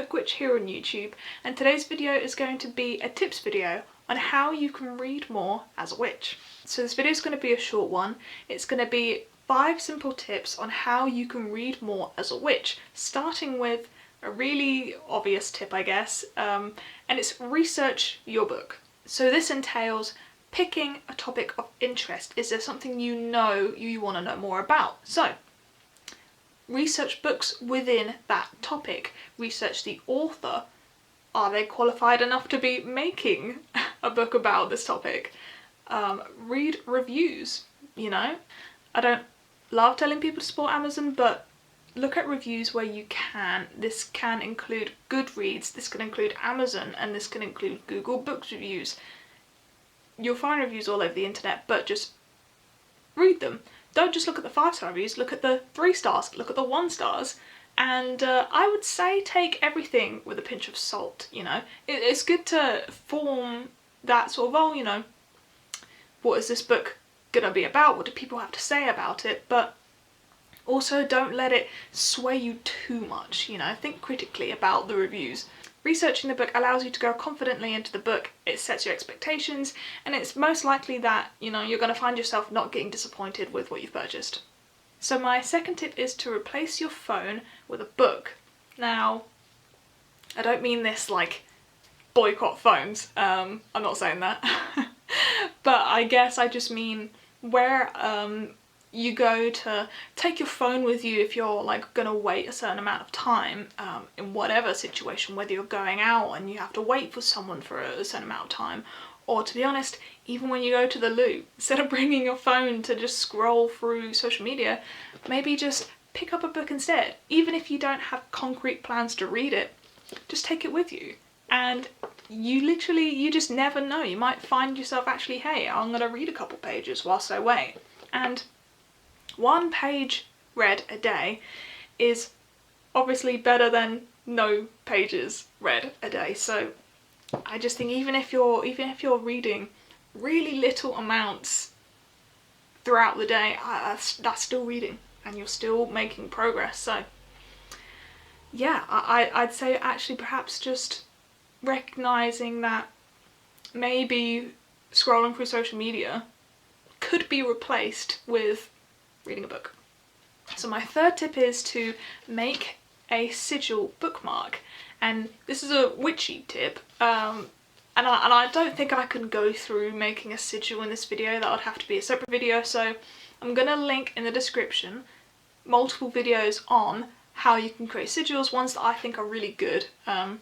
Book Witch here on YouTube, and today's video is going to be a tips video on how you can read more as a witch. So this video is going to be a short one. It's going to be 5 simple tips on how you can read more as a witch, starting with a really obvious tip, I guess, and it's research your book. So this entails picking a topic of interest. Is there something you know you want to know more about? So research books within that topic. Research the author. Are they qualified enough to be making a book about this topic? Read reviews, you know. I don't love telling people to support Amazon, but look at reviews where you can. This can include Goodreads, this can include Amazon, and this can include Google Books reviews. You'll find reviews all over the internet, but just read them. Don't just look at the 5-star reviews, look at the 3 stars, look at the 1 stars, and I would say take everything with a pinch of salt, you know. It's good to form that sort of, oh, you know, what is this book gonna be about? What do people have to say about it? But also don't let it sway you too much, you know. Think critically about the reviews. Researching the book allows you to go confidently into the book. It sets your expectations, and it's most likely that, you know, you're going to find yourself not getting disappointed with what you've purchased. So my second tip is to replace your phone with a book. Now, I don't mean this like boycott phones, I'm not saying that, but I guess I just mean where you go to take your phone with you if you're like gonna wait a certain amount of time in whatever situation, whether you're going out and you have to wait for someone for a certain amount of time, or to be honest, even when you go to the loo, instead of bringing your phone to just scroll through social media, maybe just pick up a book instead. Even if you don't have concrete plans to read it, just take it with you. And you just never know, you might find yourself actually, hey, I'm gonna read a couple pages whilst I wait. And 1 page read a day is obviously better than no pages read a day. So I just think even if you're reading really little amounts throughout the day, that's still reading and you're still making progress. So yeah, I'd say actually perhaps just recognizing that maybe scrolling through social media could be replaced with reading a book. So my third tip is to make a sigil bookmark, and this is a witchy tip, and I don't think I can go through making a sigil in this video. That would have to be a separate video, so I'm gonna link in the description multiple videos on how you can create sigils, ones that I think are really good, so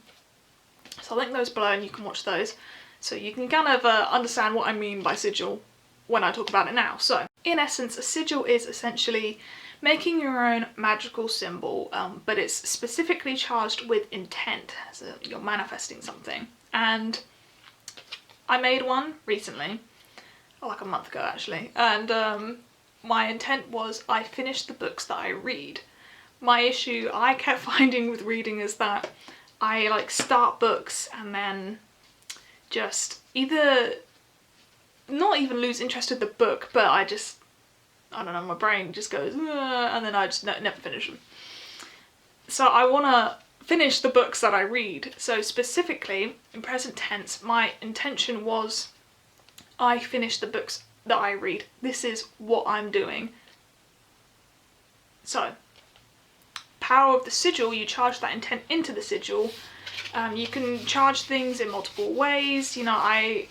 I'll link those below and you can watch those so you can kind of understand what I mean by sigil when I talk about it now. So in essence, a sigil is essentially making your own magical symbol, but it's specifically charged with intent, so you're manifesting something. And I made one recently, like a month ago actually, and my intent was I finished the books that I read. My issue I kept finding with reading is that I like start books and then just either not even lose interest in the book, but I don't know, my brain just goes, and then I just never finish them. So I want to finish the books that I read. So specifically, in present tense, my intention was I finished the books that I read. This is what I'm doing. So, power of the sigil, you charge that intent into the sigil. You can charge things in multiple ways. You know, I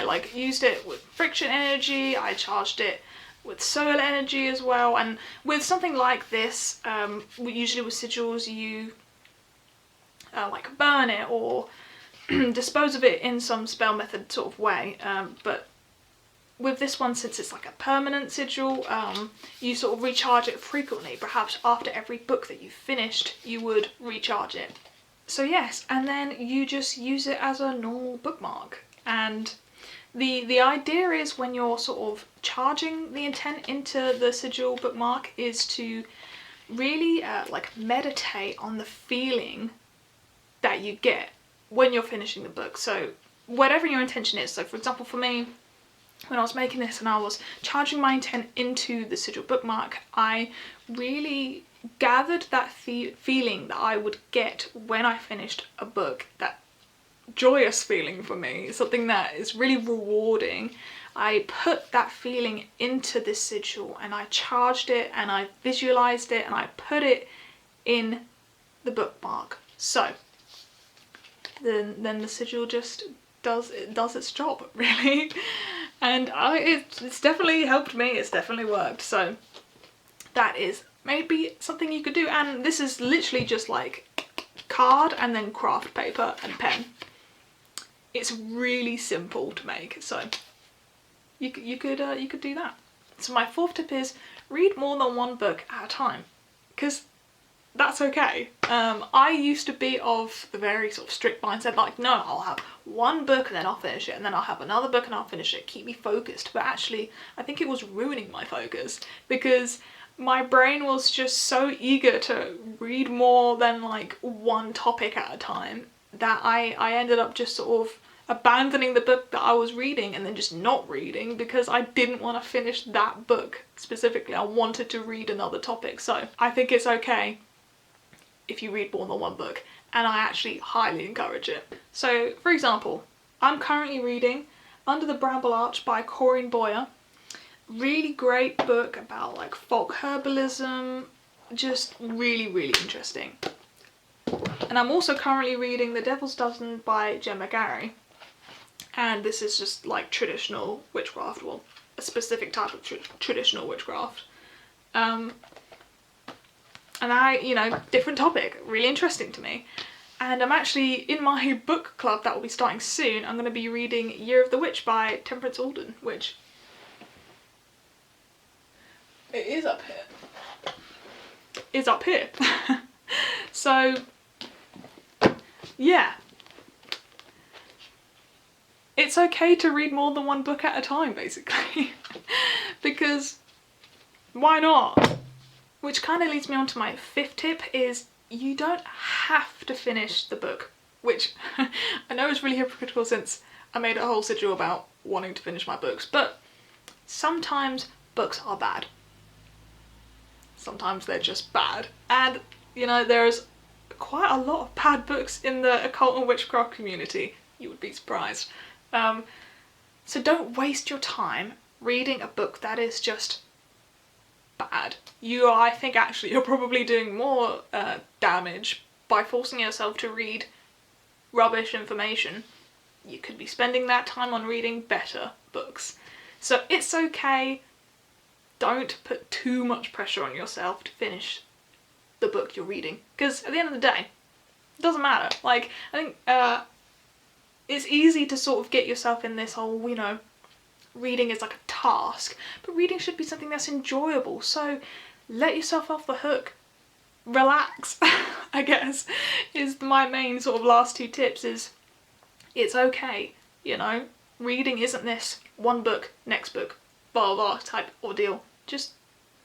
like used it with friction energy, I charged it with solar energy as well, and with something like this, usually with sigils you like burn it or dispose of it in some spell method sort of way, but with this one, since it's like a permanent sigil, you sort of recharge it frequently. Perhaps after every book that you've finished you would recharge it. So yes, and then you just use it as a normal bookmark. And the idea is when you're sort of charging the intent into the sigil bookmark is to really like meditate on the feeling that you get when you're finishing the book. So whatever your intention is. So for example, for me, when I was making this and I was charging my intent into the sigil bookmark, I really gathered that feeling that I would get when I finished a book, that joyous feeling for me, something that is really rewarding. I put that feeling into this sigil and I charged it and I visualized it and I put it in the bookmark. So then the sigil just does its job, really. And it's definitely helped me, it's definitely worked. So that is maybe something you could do. And this is literally just like card and then craft paper and pen. It's really simple to make, so you could do that. So my fourth tip is read more than one book at a time, because that's okay. I used to be of the very sort of strict mindset, like, no, I'll have one book and then I'll finish it, and then I'll have another book and I'll finish it, keep me focused. But actually, I think it was ruining my focus, because my brain was just so eager to read more than like one topic at a time that I ended up just sort of abandoning the book that I was reading and then just not reading, because I didn't want to finish that book specifically. I wanted to read another topic. So I think it's okay if you read more than one book, and I actually highly encourage it. So for example, I'm currently reading Under the Bramble Arch by Corrine. Really great book about like folk herbalism, just really, really interesting. And I'm also currently reading The Devil's Dozen by Gemma, and this is just like traditional witchcraft, well, a specific type of traditional witchcraft. And different topic, really interesting to me. And I'm actually in my book club that will be starting soon. I'm going to be reading Year of the Witch by Temperance Alden, which it is up here. Is up here. So yeah, it's okay to read more than one book at a time, basically. Because why not? Which kind of leads me on to my fifth tip, is you don't have to finish the book, which I know is really hypocritical since I made a whole sigil about wanting to finish my books, but sometimes books are bad. Sometimes they're just bad. And there's quite a lot of bad books in the occult and witchcraft community. You would be surprised. So don't waste your time reading a book that is just bad. I think actually you're probably doing more damage by forcing yourself to read rubbish information. You could be spending that time on reading better books. So it's okay. Don't put too much pressure on yourself to finish the book you're reading, because at the end of the day, it doesn't matter. Like, I think it's easy to sort of get yourself in this whole, reading is like a task, but reading should be something that's enjoyable. So let yourself off the hook. Relax, I guess, is my main sort of last two tips. Is it's okay, reading isn't this one book, next book, blah blah type ordeal. Just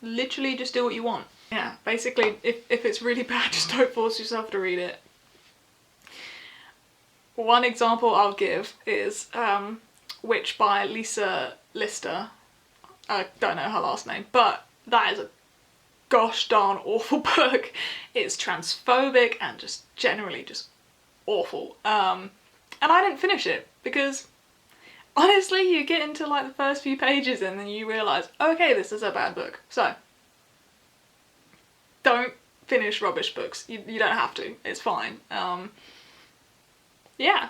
literally just do what you want. Yeah, basically, if it's really bad, just don't force yourself to read it. One example I'll give is Witch by Lisa Lister. I don't know her last name, but that is a gosh darn awful book. It's transphobic and just generally just awful. And I didn't finish it because honestly, you get into like the first few pages and then you realise, okay, this is a bad book. So don't finish rubbish books. You don't have to. It's fine. Yeah,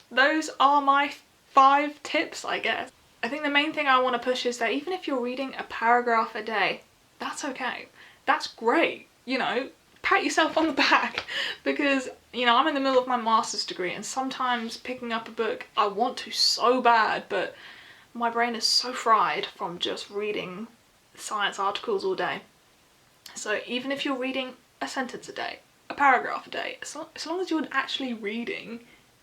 those are my 5 tips, I guess. I think the main thing I want to push is that even if you're reading a paragraph a day, that's okay. That's great. Pat yourself on the back, because I'm in the middle of my master's degree and sometimes picking up a book I want to so bad, but my brain is so fried from just reading science articles all day. So even if you're reading a sentence a day, a paragraph a day, as long as you're actually reading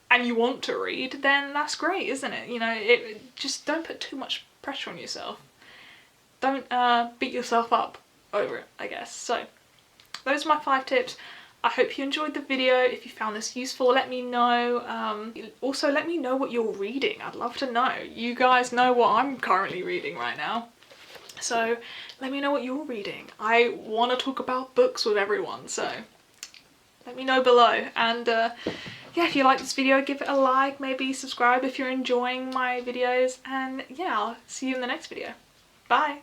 and you want to read, then that's great, isn't it? Just don't put too much pressure on yourself. Don't beat yourself up over it, I guess. So those are my 5 tips. I hope you enjoyed the video. If you found this useful, let me know. Also, let me know what you're reading. I'd love to know. You guys know what I'm currently reading right now. So let me know what you're reading. I want to talk about books with everyone, so let me know below. And yeah, if you like this video, give it a like, maybe subscribe if you're enjoying my videos, and yeah, I'll see you in the next video. Bye!